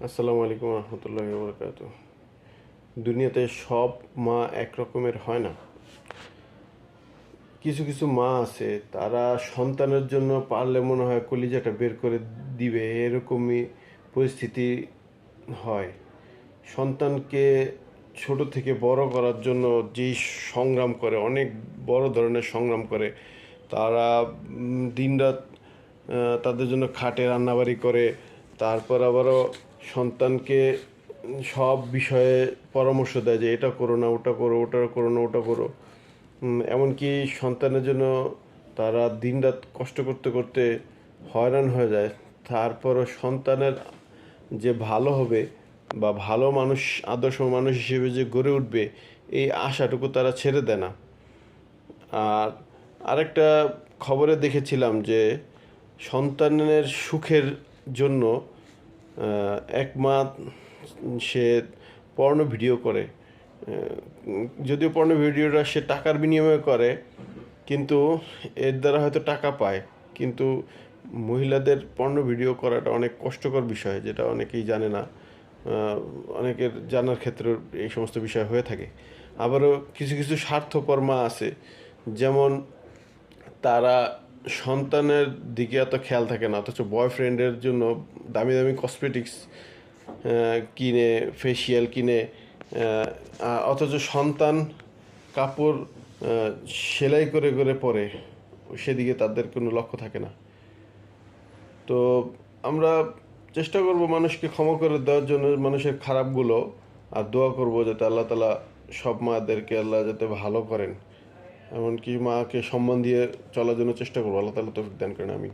আসসালামু আলাইকুম রহমতুল্লাহি ওয়া বারাকাতুহু। দুনিয়াতে সব মা এক রকমের হয় না। কিছু কিছু মা আছে, তারা সন্তানের জন্য পারলে মনে হয় কলিজাটা বের করে দিবে, এরকমই পরিস্থিতি হয়। সন্তানকে ছোট থেকে বড় করার জন্য যেই সংগ্রাম করে, অনেক বড় ধরনের সংগ্রাম করে। তারা দিনরাত তাদের জন্য খাটে, রান্নাবাড়ি করে। তারপর আবারও সন্তানকে সব বিষয়ে পরামর্শ দেয় যে এটা করো না, ওটা করো, ওটা করো না, ওটা করো। এমনকি সন্তানের জন্য তারা দিনরাত কষ্ট করতে করতে হয়রান হয়ে যায়। তারপরও সন্তানের যে ভালো হবে বা ভালো মানুষ, আদর্শ মানুষ হিসেবে যে গড়ে উঠবে, এই আশাটুকু তারা ছেড়ে দেয় না। আর আরেকটা খবরে দেখেছিলাম যে সন্তানের সুখের জন্য এক মা সে পর্ন ভিডিও করে। যদিও পর্ন ভিডিওটা সে টাকার বিনিময়ে করে, কিন্তু এর দ্বারা হয়তো টাকা পায়। কিন্তু মহিলাদের পর্ন ভিডিও করাটা অনেক কষ্টকর বিষয়, যেটা অনেকেই জানে না। অনেকের জানার ক্ষেত্রে এই সমস্ত বিষয় হয়ে থাকে। আবারও কিছু কিছু স্বার্থপর মা আছে, যেমন তারা সন্তানের দিকে এত খেয়াল থাকে না, অথচ বয়ফ্রেন্ডের জন্য দামি দামি কসমেটিক্স কিনে, ফেসিয়াল কিনে, অথচ সন্তান কাপড় সেলাই করে করে পরে, সেদিকে তাদের কোনো লক্ষ্য থাকে না। তো আমরা চেষ্টা করব মানুষকে ক্ষমা করে দেওয়ার জন্য, মানুষের খারাপগুলো, আর দোয়া করব যাতে আল্লাহ তালা সব মাদেরকে আল্লাহ যাতে ভালো করেন। এমনকি মাকে সম্মান দিয়ে চলার জন্য চেষ্টা করবো। আল্লাহ তালা তৌফিক দান করেন। আমি